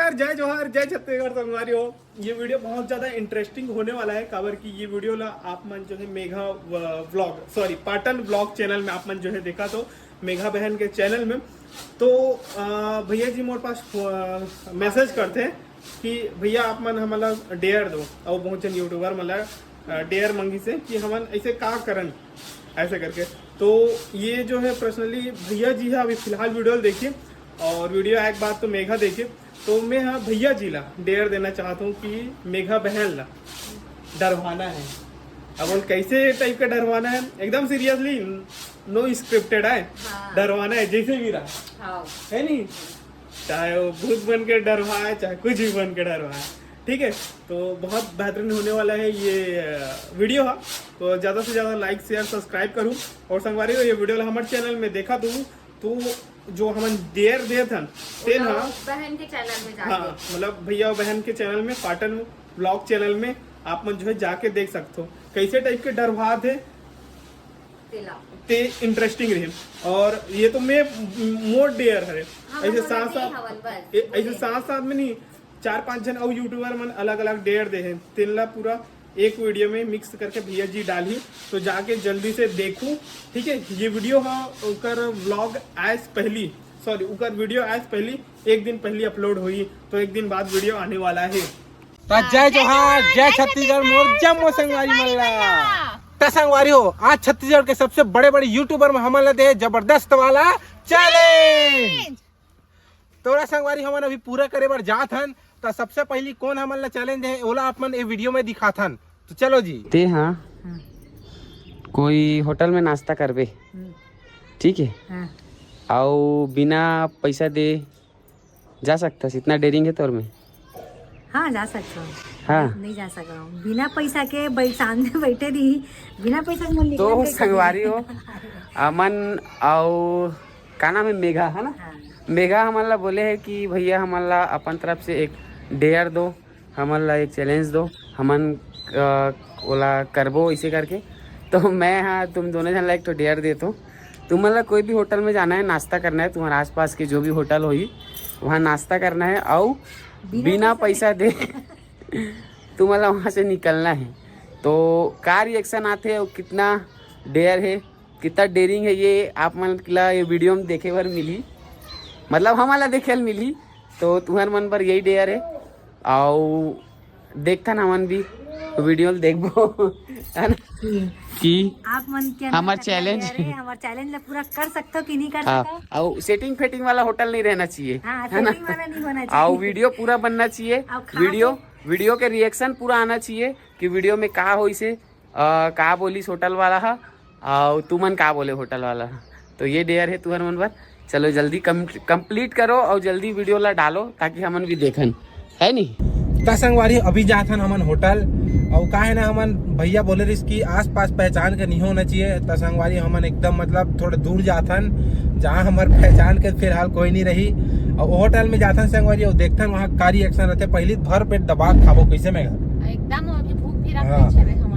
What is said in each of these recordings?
नमस्कार, जय जोहार, जय छत्तीसगढ़ संगवारी हो। ये वीडियो बहुत ज़्यादा इंटरेस्टिंग होने वाला है। काबर की ये वीडियो ला आप मन जो है Megha vlog sorry Patan vlog channel में आप मन जो है देखा तो मेघा बहन के चैनल में। तो भैया जी मोर पास मैसेज करते हैं कि भैया आप मन हमारा डेयर दो, और बहुत जन यूट्यूबर मतलब डेयर मंगी से कि हमन ऐसे का करन ऐसे करके। तो ये जो है पर्सनली भैया जी है, अभी फिलहाल वीडियो देखिए और वीडियो एक बात तो मेघा देखिए। तो मैं हाँ भैया जी ला डेयर देना चाहता हूँ कि मेघा बहन ला डरवाना है। अब बोल कैसे टाइप का डरवाना है, एकदम सीरियसली नो स्क्रिप्टेड है। हाँ। डरवाना है जैसे भी रहा है नहीं, चाहे वो भूत बन के डरवाए चाहे कुछ भी बन के डरवाए, ठीक है। तो बहुत बेहतरीन होने वाला है ये वीडियो है। तो ज़्यादा से ज़्यादा लाइक शेयर सब्सक्राइब करूँ और संगवारी हो ये वीडियो हमारे चैनल में देखा तो जो हम डेयर दे थे बहन के चैनल में जाके, हाँ मतलब भैया बहन के चैनल में पाटन ब्लॉग चैनल में आप मन जो है जाके देख सकते हो कैसे टाइप के डरवा थे ते इंटरेस्टिंग रहे। और ये तो मैं मोर डेयर है ऐसे साथ साथ में नहीं 4-5 जन और यूट्यूबर मन अलग अलग डेयर दे हैं तिनला पूरा एक वीडियो में मिक्स करके भैया जी डाली। तो जाके जल्दी से देखूं, ठीक है। ये वीडियो है उकर व्लॉग आज पहली सॉरी उकर वीडियो आज पहली एक दिन पहले अपलोड हुई, तो एक दिन बाद वीडियो आने वाला है। जय जोहार, जय छत्तीसगढ़ मोर जम्मू संगवारी मल्ला संगवारी हो। आज छत्तीसगढ़ के सबसे बड़े बड़े यूट्यूबर में हमारे दे जबरदस्त वाला चैलेंज। तोरा संगवारी हमन अभी पूरा करे बार जात हन। तो सबसे पहली कौन हमन ला चैलेंज है ओला आप मन ए वीडियो में दिखात हन। तो चलो जी ते हाँ कोई होटल में नाश्ता करबे, ठीक है। आओ बिना पैसा दे जा सकता, इतना डेरिंग है तोर में। हाँ जा सकता हूँ। हाँ नहीं जा सक रहा हूँ बिना पैसा के सामने बैठे रही बिना पैसा मोल तो संगवारी हो अमन आओ का नाम है मेघा है ना। हाँ। मेघा हमारा बोले है कि भैया हमारा अपन तरफ से एक डेयर दो, हमारा एक चैलेंज दो, हमन ओला करबो इसे करके। तो मैं हाँ तुम दोनों जन लाइक तो डेयर देता हूँ। तुम्हारा कोई भी होटल में जाना है, नाश्ता करना है, तुम्हारे आसपास के जो भी होटल होगी वहाँ नाश्ता करना है और बिना पैसा दे तुम्हारा वहाँ से निकलना है। तो का रिएक्शन आते हैं, कितना डेयर है, कितना डेयरिंग है, ये आप मतलब ये वीडियो में देखे बार मिली, मतलब हमारा देखे मिली। तो तुम्हारे मन पर यही डेयर है और देखता ना मन भी वीडियो देखबो है ना कि आप मन के हमारा चैलेंज हमारा चैलेंज पूरा कर सकते हो कि नहीं कर हाँ, सकते। और सेटिंग फेटिंग वाला होटल नहीं रहना चाहिए, हाँ, है ना। सेटिंग वाला नहीं होना चाहिए। और वीडियो पूरा बनना चाहिए, वीडियो के रिएक्शन पूरा आना चाहिए कि वीडियो में का हो इसे का बोलिस होटल वाला है और तुमन का बोले होटल वाला है। तो ये डेयर है तुम्हारे मन पर। चलो जल्दी कंप्लीट करो और जल्दी वीडियो ला डालो ताकि हमन भी देखन, है नहीं। संगवारी अभी जात हन हमन होटल और का है ना हमन भैया बोले रही कि आस पास पहचान के नहीं होना चाहिए। तो संगवारी हमन एकदम मतलब थोड़ा दूर जात हन जहाँ हमारे पहचान के फिलहाल कोई नहीं रही। और होटल में जात हन संगवारी और देखते हैं वहाँ का रिएक्शन रहते। पहले भर पेट दबा खाबो कैसे में एकदम भूख भी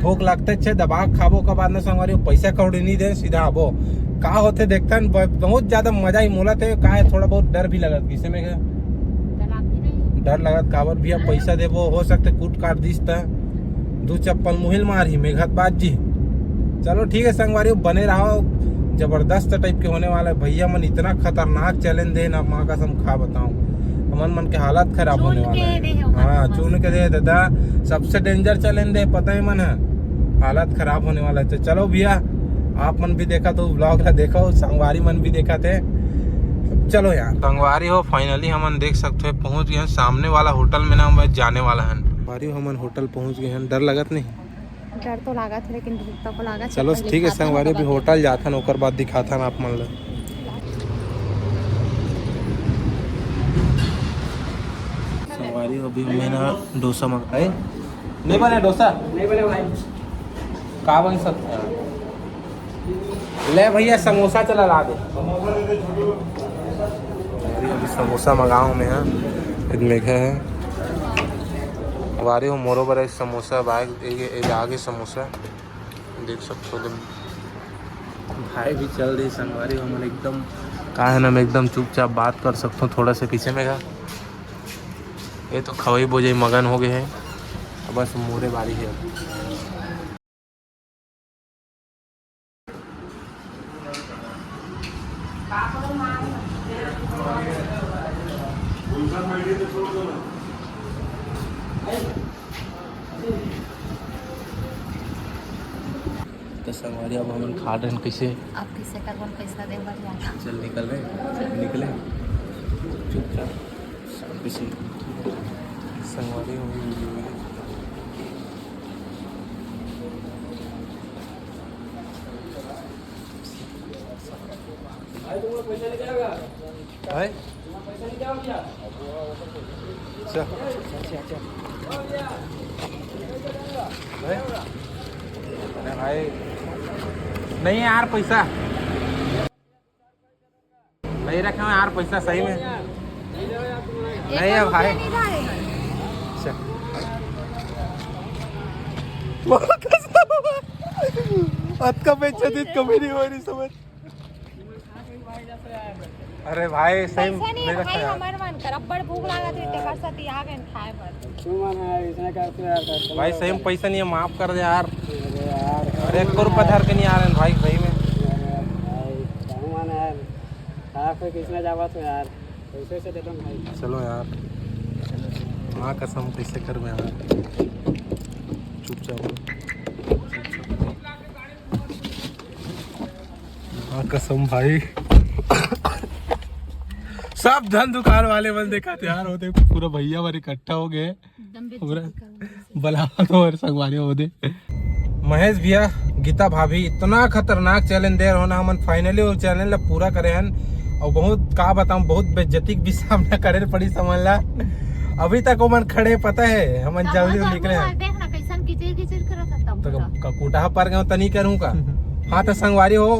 भूख लगते अच्छे दबा खाबो के बाद में संगवारी पैसा कौड़ी नहीं दे सीधा आबो का होते देखते हैं। बहुत ज्यादा मजा ही मोला थे का है, थोड़ा बहुत डर भी लगत किसे में डर लगत काबर भी अब पैसा देबो हो सकते कूट काट दिस दो चप्पल मुहिल मारी मेघत बात जी। चलो ठीक है संगवारी बने रहो, जबरदस्त टाइप के होने वाला है। भैया मन इतना खतरनाक चैलेंज दे ना माँ कसम खा बताऊं मन के हालत खराब होने वाला है। हाँ चुन के दे दादा, सबसे डेंजर चैलेंज दे पता ही मन है, हालत खराब होने वाला है। तो चलो भैया आप मन भी देखा तो ब्लॉग ला देखो, संगवारी मन भी देखा थे। चलो यार संगवारी हो फाइनली हमन देख सकते हैं पहुंच गए हैं सामने वाला होटल में ना हम जाने वाला है। हमन होटल पहुंच गए हैं, डर लगत नहीं? डर तो लागत है लेकिन भूख तो लागत। चलो ठीक है संगवारी भी होटल जाता है ओकर बाद दिखाता है आप मन ला। संगवारी अभी मैं ना डोसा मंगाए नहीं बने, डोसा नहीं बने भाई का बन सकता है। ले भैया समोसा चला ला दे। अभी समोसा मंगाऊँ मैं हाँ एक मेघा है वारे हो मोरो बर समोसा बाइक आगे समोसा देख सकते हो। भाई भी चल रही संगवारी हो मन एकदम का है ना मैं एकदम चुपचाप बात कर सकता हूँ थोड़ा सा पीछे में का ये तो खवई बोझई मगन हो गए हैं, अब बस मोरे बारी है। तो संगवारी अब हम खा रहे हैं कैसे, अब किसे करबन पैसा दे बर जाता। चल निकल रहे निकले चुपचाप शांति से संगवारी होगी। भाई अरे भाई नहीं है यार, पैसा नहीं रखे हैं यार, पैसा सही में नहीं है भाई। अतका पैसा दी कमी नहीं हो रही समझ। अरे भाई सही नहीं रखा यार, हमार मन कर बड़ भूख लागत है तेकर साथ आ गए खाए पर। तू मन है इसने करते यार भाई सही में पैसा नहीं है, माफ कर दे यार। अरे 1 रुपया धर के नहीं आ रहे हैं भाई सही में भाई मन यार आप किसने जावा तो यार पैसे से दे दो भाई। चलो यार माँ कसम कैसे कर में यार, चुपचाप माँ कसम भाई। सब धन दुकान वाले बंद देखा यार होते पूरा भैया बार इकट्ठा हो गए पूरा बलावा तो और संगवारी होते। महेश भैया गीता भाभी इतना खतरनाक चैलेंज दे रहे हो ना, हम फाइनली वो चैलेंज पूरा करे हैं और बहुत का बताऊं बहुत बेइज्जती भी सामना करे पड़ी समझ ला। अभी तक वो मन खड़े पता है हम जल्दी निकले हैं तो ककूटा पर गए तनी करूँ का। हाँ तो संगवारी हो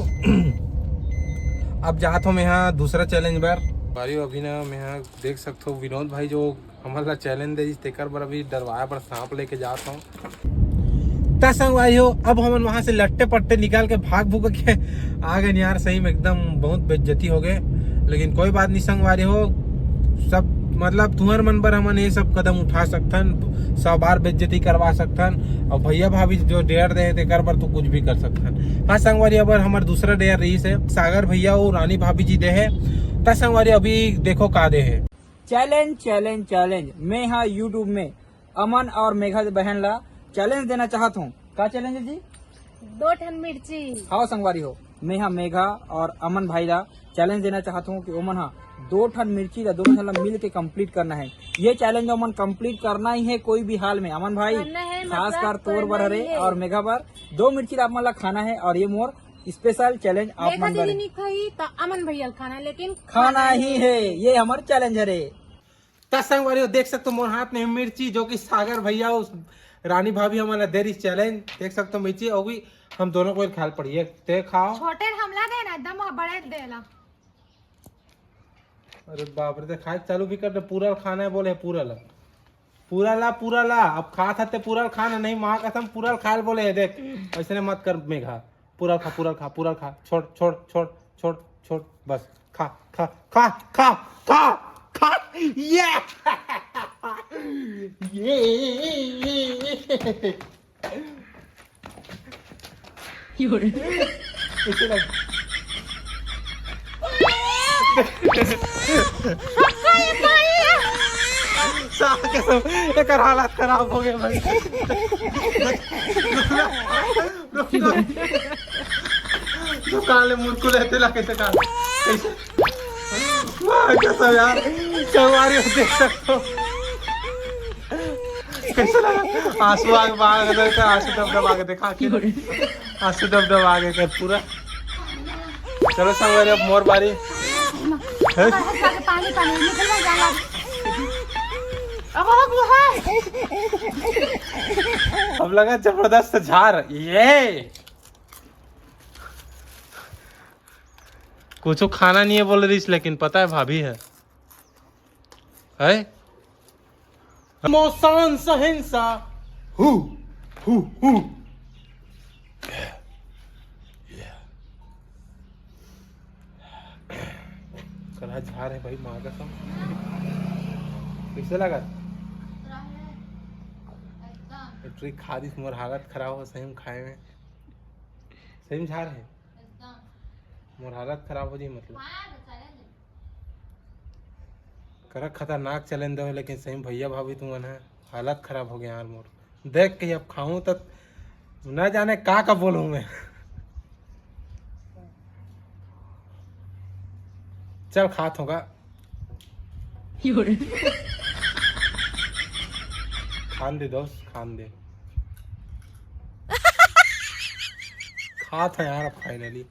अब जात हो मैं यहाँ दूसरा चैलेंज बार बारी अभी ना मैं यहाँ देख सकते हो विनोद भाई जो हमारा चैलेंज दे तेकर पर अभी डरवाया पर सांप लेके जाता हूँ। ता संगवारी हो अब हम वहाँ से लट्टे पट्टे निकाल के भाग भूग के आ गए यार, सही में एकदम बहुत बेइज्जती हो गए, लेकिन कोई बात नहीं संगवारी हो सब मतलब तुम्हारे मन पर हमन ये सब कदम उठा सकथन, 100 बार बेइज्जती करवा सकथन और भैया भाभी जो डेयर दे तेकर पर तो कुछ भी कर सकथन। हाँ संगवारी अब हमारा दूसरा डेयर रही है सागर भैया और रानी भाभी जी दे है। ता संगवारी अभी देखो का दे है चैलेंज चैलेंज चैलेंज। मैं यहाँ यूट्यूब में अमन और मेघा बहन ला चैलेंज देना चाहता हूँ। क्या चैलेंज है जी? 2 टन मिर्ची। हाँ संगवारी हो मैं यहाँ मेघा और अमन भाई ला चैलेंज देना चाहता हूँ कि ओमन हाँ 2 टन मिर्ची ला दोनों ला मिल के कम्प्लीट करना है। ये चैलेंज ओमन कम्प्लीट करना ही है कोई भी हाल में। अमन भाई खास कर तोर बर हरे और मेघा बर 2 मिर्ची ला अमन ला खाना है और ये मोर स्पेशल चैलेंज आप मन बर अमन भैया खाना लेकिन खाना ही है, ये हमारा चैलेंज है रे। संगवारी देख सकते हो मोर हाथ में मिर्ची जो कि सागर भैया उस रानी भाभी हमारा दे रही चैलेंज देख सकते हो मिर्ची और भी हम दोनों को ख्याल पड़ी ते खाओ छोटे हमला देना एकदम बड़े देला। अरे बाप रे खाए चालू भी कर पूरा खाना है बोले पूरा ला अब खा था पूरा खाना नहीं माँ कसम पूरा खाए बोले है देख ऐसे मत कर मेघा पूरा खा छोड़ छोड़ छोड़ छोड़ छोड़ बस खा खा खा खा खा खा ये इसे लग एक हालत खराब हो गए भाई। दुकान मुझको रहते लाके दुकान कैसा यार संगवारी देख सकते हो कैसे लगा आंसू आंसू डब आगे देखा आंसू डब आगे कर पूरा। चलो संगवारी अब मोर बारी पानी पानी निकल जाला। अब लगा जबरदस्त झार ये कुछ खाना नहीं है बोल रही लेकिन पता है भाभी है मौसान सहिंसा हु कड़ा झार है भाई माँ कसम कैसे लगा ट्रिक खा दी मोर हालत खराब हो सही में खाए में सही में झाड़ है मोर हालत खराब हो जाए मतलब कर खतरनाक चैलेंज दो लेकिन सही में भैया भाभी तुम है हालत खराब हो गया यार मोर देख के अब खाऊं तो न जाने का बोलूं मैं चल खात होगा खान दे दोस्त खान दे खात है यार फाइनली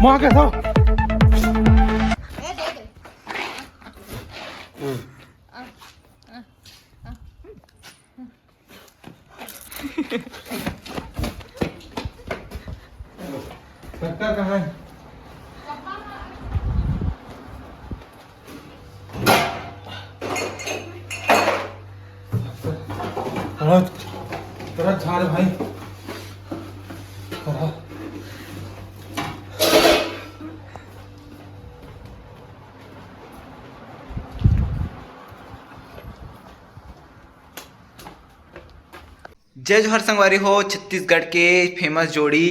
माँ के साथ शक्कर कहाँ है तेरा झाड़ भाई तेरा जय जोहर संगवारी हो छत्तीसगढ़ के फेमस जोड़ी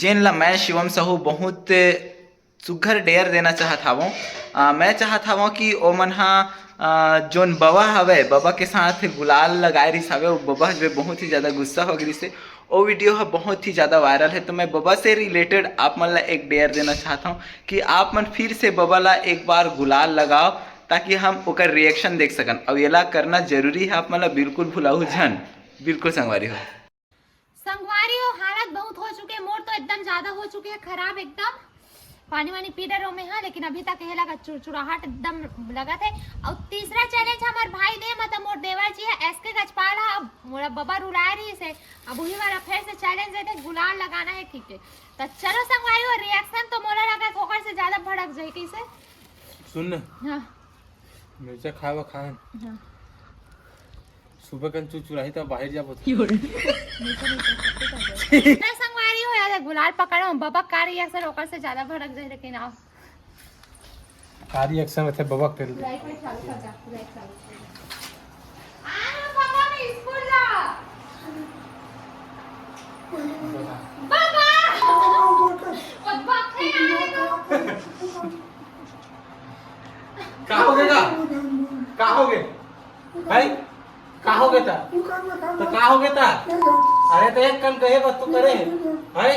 जेन ला मैं शिवम साहू बहुत सुघर डेयर देना चाहत हवों। मैं चाहत हवों कि ओमन जोन बबा हवे बबा के साथ गुलाल लगाए रही हवे बबा जो बहुत ही ज़्यादा गुस्सा हो गई से वो वीडियो है बहुत ही ज़्यादा वायरल है। तो मैं बबा से रिलेटेड आप मन ला एक डेयर देना चाहता हूँ कि आप मन फिर से बबा ला एक बार गुलाल लगाओ ताकि हम ओकर रिएक्शन देख सकन। अब ये करना जरूरी है आप मन ला बिल्कुल भुलाऊ झन बिल्कुल संगवारी हो हालत बहुत हो चुके हैं मोर तो एकदम ज्यादा हो चुके हैं खराब एकदम पानी वानी पी रहे में हाँ लेकिन अभी तक ये लगा चुड़चुड़ाहट एकदम लगा थे। और तीसरा चैलेंज हमारे भाई ने मतलब मोर देवर जी है एसके गजपाल है अब मोरा बबा रुलाए रही से अब वही वाला फिर से चैलेंज देते गुलाल लगाना है ठीक है। तो चलो संगवारी हो रिएक्शन तो मोरा लगा ठोकर से ज्यादा भड़क जाए कैसे सुन हाँ मिर्चा खावा खान हाँ सुबह कन चुराही तो बाहर जा संगवारी हो यार गुलाल पकड़ो बाबा का रिएक्शन ओकर से ज्यादा भड़क जाए लेकिन आओ का रिएक्शन रहते बाबा कर लाइट में चालू कर जा लाइट चालू आ बाबा मैं स्कूल जा बाबा का हो गया का हो गया भाई का हो गया था तो का हो गया था अरे तो एक काम कहे बस तू करे भाई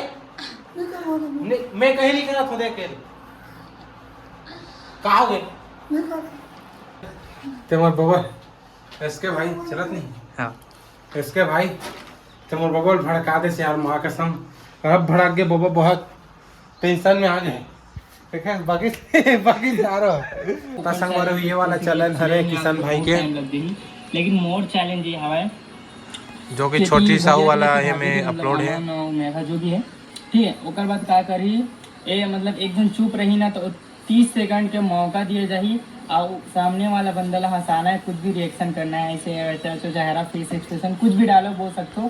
मैं कहीं नहीं करा था देख के का हो गया तुम्हार बाबा इसके भाई चलत नहीं हाँ इसके भाई तुम्हार बाबा भड़का दे से यार माँ कसम अब भड़क गए बाबा बहुत टेंशन में आ गए बाकी बाकी संग वाले ये वाला चैलेंज हरे किशन भाई के लेकिन मोर चैलेंज ये हवा है जो कि छोटी साहू वाला ये में अपलोड है मेरा जो भी है ठीक है ओकर बाद का करी ए मतलब एक दिन चुप रही ना तो 30 सेकंड के मौका दिए जाही और सामने वाला बंदा ला हंसाना है कुछ भी रिएक्शन करना है ऐसे वैसे तो चेहरा फेस एक्सप्रेशन कुछ भी डालो बोल सकते हो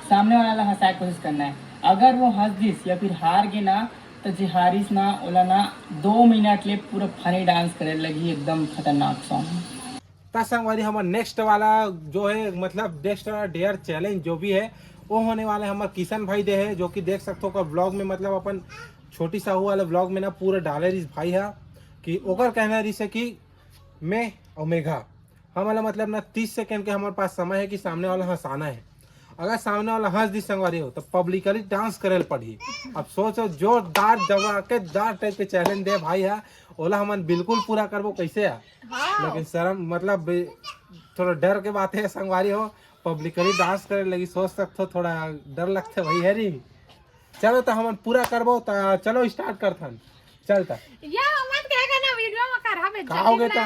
सामने वाला ला हंसाए कोशिश करना है। अगर वो हंस दिस या फिर हार गए ना तो जी हारिस ना ओला ना 2 मिनट ले पूरा फनी डांस करे लगी एकदम खतरनाक सॉन्ग। संगवारी हमारा नेक्स्ट वाला जो है मतलब नेक्स्ट वाला डेयर चैलेंज जो भी है वो होने वाला है हमारे किशन भाई दे है जो कि देख सकते हो ब्लॉग में मतलब अपन छोटी साहू वाले ब्लॉग में ना पूरा डाले रही भाई है कि ओकर कहना रही से कि मैं और मेघा हमारा मतलब ना 30 सेकंड के हमारे पास समय है कि सामने वाला हंसाना है। अगर सामने वाला हंस दी संगवारी हो तो पब्लिकली डांस करे पड़ी। अब सोचो जोरदार जवाकेदार टाइप के चैलेंज दे भाई है ओला हम बिल्कुल पूरा करबो कैसे है लेकिन शर्म मतलब थोड़ा डर के बात है संगवारी हो पब्लिकली डांस करे लगी सोच सकते हो थोड़ा डर लगते वही है री। चलो तो हम पूरा करबो तो चलो स्टार्ट करथन चलता या वीडियो में कर हमें का हो गया था?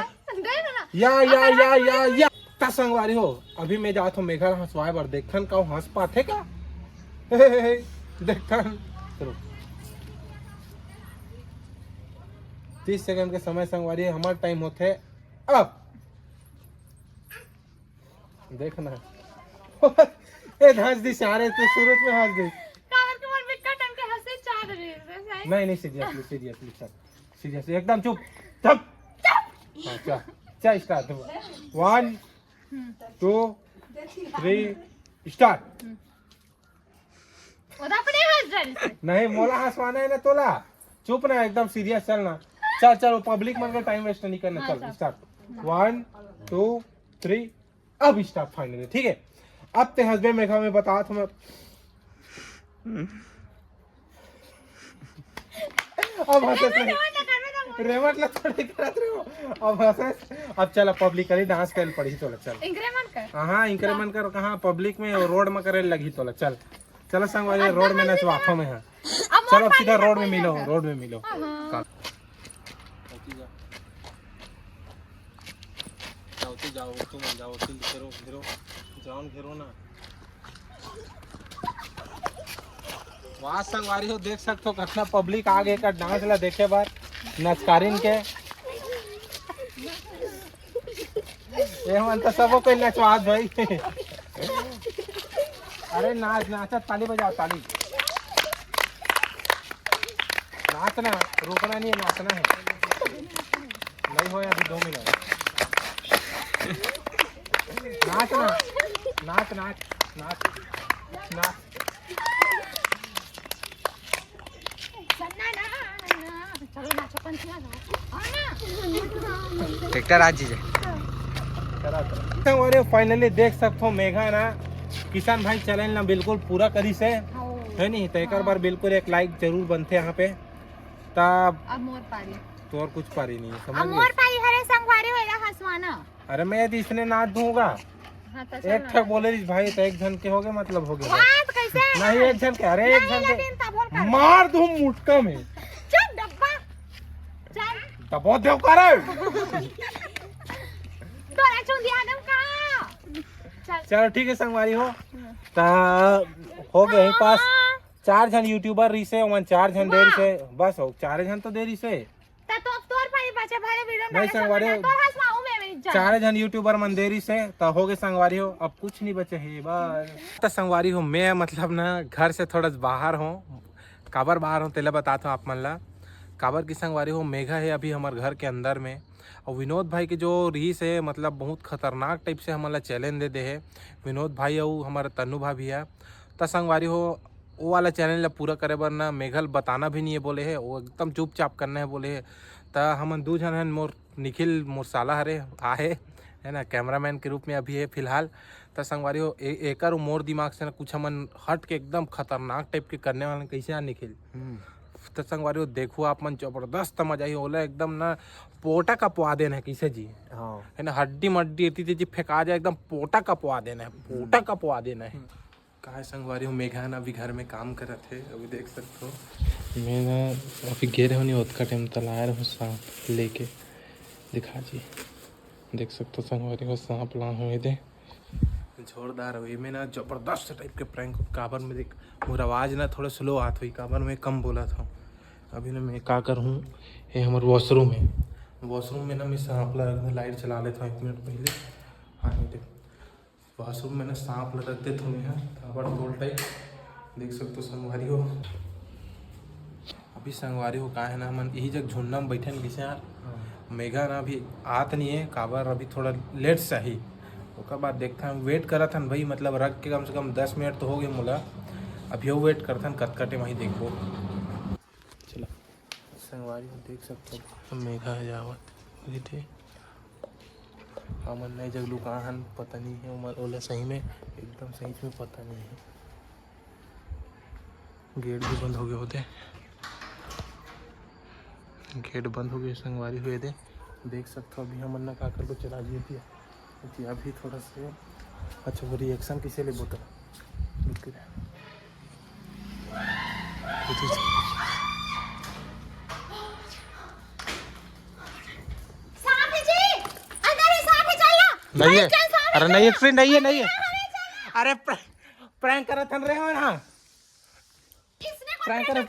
या ता संगवारी हो अभी मैं जात हूँ मेघा हंसवाए बर देखथन का हंस पाथे का देखथन चलो 30 सेकंड के समय संगवारी हमार टाइम होते अब देखना ए हंस दी सारे तो सूरज में हंस दी कावर के मन बिक्का टाइम के हंसे चाह रहे हैं नहीं सीरियसली सीरियसली एकदम चुप चुप हाँ चल स्टार्ट 1 2 3 स्टार्ट ओदा अपने हंस रहे नहीं मोला हंसवाना है ना तोला चुप ना एकदम सीरियस चलना चल पब्लिक मन का टाइम वेस्ट नहीं करना चल स्टार्ट 1 2 3 अब स्टार्ट फाइनली ठीक है अब ते हंसबे मेघा में बता तुम्हें अब हंसे रेमट ला थोड़ी करत रहे हो अब हंसे अब चल पब्लिक करी डांस कर पड़ी तो चल इंक्रीमेंट कर हाँ इंक्रीमेंट कर कहाँ पब्लिक में रोड में करे लगी तो चल चलो संग वाले रोड में नचवाफा में है चलो अब सीधा रोड में मिलो जाओ तुम जाओ घेरो ना वहाँ संगवारी हो देख सकते हो कितना पब्लिक आगे का डांस ला देखे बार नचकारिन के ये मन तो सबो कोई नचवात भाई अरे नाचा ताली बजाओ ताली नाचना रुकना नहीं है नाचना है नहीं हो अभी 2 मिनट नाचना नाच नाच नाच नाच चलो नाचो पंचिया ट्रैक्टर आज जी अरे फाइनली देख सकते हो मेघा ना किसान भाई चैनल ना बिल्कुल पूरा करी से है नहीं तो एक बार बिल्कुल एक लाइक जरूर बनते यहाँ पे तब अब मोर पारी तो और कुछ पारी नहीं है अब समझ मोर पारी हरे संगवारी होएगा हंसवाना अरे मैं यदि इसने नाच दूंगा हां तो एक ठक बोले रही भाई तो एक जन के हो गए मतलब हो गए बात कैसे नहीं एक जन के अरे एक जन लेकिन के तब बोल कर मार दूं मुटका में चल डब्बा चल दबो देव करे तो नाचो दिया दम का चल चलो ठीक है संगवारी हो ता हो गए ही पास 4 जन यूट्यूबर रही से 4 जन देरी से बस हो 4 जन तो देरी से तो तोर पारी बचे भरे वीडियो नहीं संगवारी हो तो हंसवाऊ में जा 4 जन यूट्यूबर मंदेरी से तो हो गए संगवारी हो अब कुछ नहीं बचे है बस तो संगवारी हो मैं मतलब ना घर से थोड़ा बाहर हूँ काबर बाहर हूँ तेला बताता हूँ आप मन ला काबर की संगवारी हो मेघा है अभी हमारे घर के अंदर में और विनोद भाई के जो रीस है मतलब बहुत खतरनाक टाइप से हमारा चैलेंज दे है विनोद भाई और हमारा तन्नू भाभी है तो संगवारी हो वो वाला चैनल ला पूरा करे बर ना मेघल बताना भी नहीं है बोले है वो एकदम चुपचाप करना है बोले है तो हम 2 जन हैं मोर निखिल मोर साला हरे आहे है ना कैमरामैन के रूप में अभी है फिलहाल तो संगवारी हो एक मोर दिमाग से ना कुछ हमन हट के एकदम खतरनाक टाइप के करने वाले कैसे आ निखिल तो संगवारी हो देखो आप मन जबरदस्त मजा ही होला एकदम ना पोटा कपवा देना है कैसे जी है ना हड्डी मड्डी इतनी जी फेंका जाए एकदम पोटा कपवा देना है पोटा कपवा देना है कहा संगवारी हो मेघा ना अभी घर में काम कर रहे थे अभी देख सकते हो मैं ना अभी गिरे हो नहीं उतका टाइम तलाया रहा हूँ सांप लेके दिखा जी देख सकते हो संगवारी हो सांप ला हुए थे जोरदार हुई मैं ना जबरदस्त टाइप के प्रैंक काबर में देख मोर आवाज़ ना थोड़ा स्लो आत हुई काबर में कम बोला था अभी ना मैं का कर हूँ ये हमारे वॉशरूम है वॉशरूम में ना मैं सांप लगा लाइट चला लेता हूँ 1 मिनट पहले हाँ देख वॉशरूम में ना सांप लगाते थे मैं काबर तोड़ टाइप देख सकते हो संगवारी हो अभी संगवारी हो कहा है ना मन यही जगह झुंडा में बैठे कैसे यार मेघा ना अभी आत नहीं है काबर अभी थोड़ा लेट से ही उसके बाद देखता हूँ वेट करा था भाई मतलब रख के कम से कम 10 मिनट तो हो गए मोला अभी वो वेट करता कत कटे वहीं देखो चलो संगवारी देख सकते हो मेघा जावत थे हमन नई जगह लुकाहन पता नहीं है उमर ओला सही में एकदम सही में पता नहीं है गेट भी बंद हो गए होते गेट बंद हो गए संगवारी हुए थे देख सकते हो अभी हमन ना का कर को चला दिए थी अभी थोड़ा से अच्छा वो रिएक्शन किसे ले बोतल नहीं है, अरे नहीं है फ्रेंड, नहीं है, नहीं है, अरे प्रैंक करत हन रे हो ना, प्रैंक कर,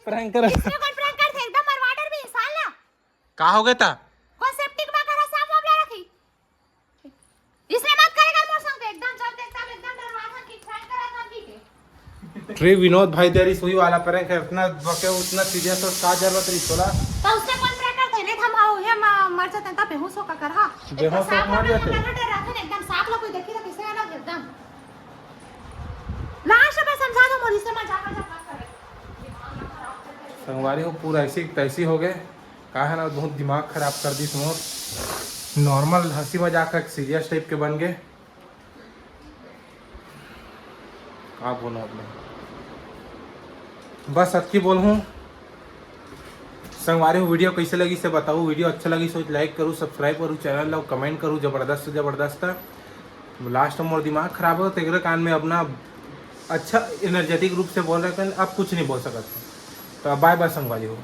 प्रैंक कर, इसने कौन प्रैंक कर थे एकदम मरवाडर भी साला का हो गया था? कौन सेप्टिक में करा साफ मामला रखी इसने मत करेगा मोर संग एकदम जब देखता एकदम डरवा था कि प्रैंक करा था की ट्री विनोद भाई तेरी सुई वाला प्रैंक है, इतना बके उतना सीरियस और का जरूरत रही तोला? तो उसने कौन प्रैंक कर थे नहीं थमाओ ये मर जाते तब बेहोश होकर कर हां बेहोश होकर मर जाते एकदम साफ लोग कोई देखी तो किसे अलग एकदम लास्ट में समझा दो मोरी से मजाक मजाक मत करे संगवारी हो पूरा ऐसी तैसी हो गए, का है ना बहुत दिमाग खराब कर दी तुम, नॉर्मल हंसी मजाक का सीरियस टाइप के बन गए। क्या बोला आपने, बस अच्छी बोल हूँ। संगवारी हो वीडियो कैसे लगी से बताओ, वीडियो अच्छा लगी तो लाइक करूँ, सब्सक्राइब करूँ, चैनल लो, कमेंट करूँ, जबरदस्त से जबरदस्त। लास्ट में और दिमाग खराब हो तेरे कान में अपना अच्छा एनर्जेटिक रूप से बोल रहे हैं, अब कुछ नहीं बोल सकते। तो बाय बाय संगवारी हो।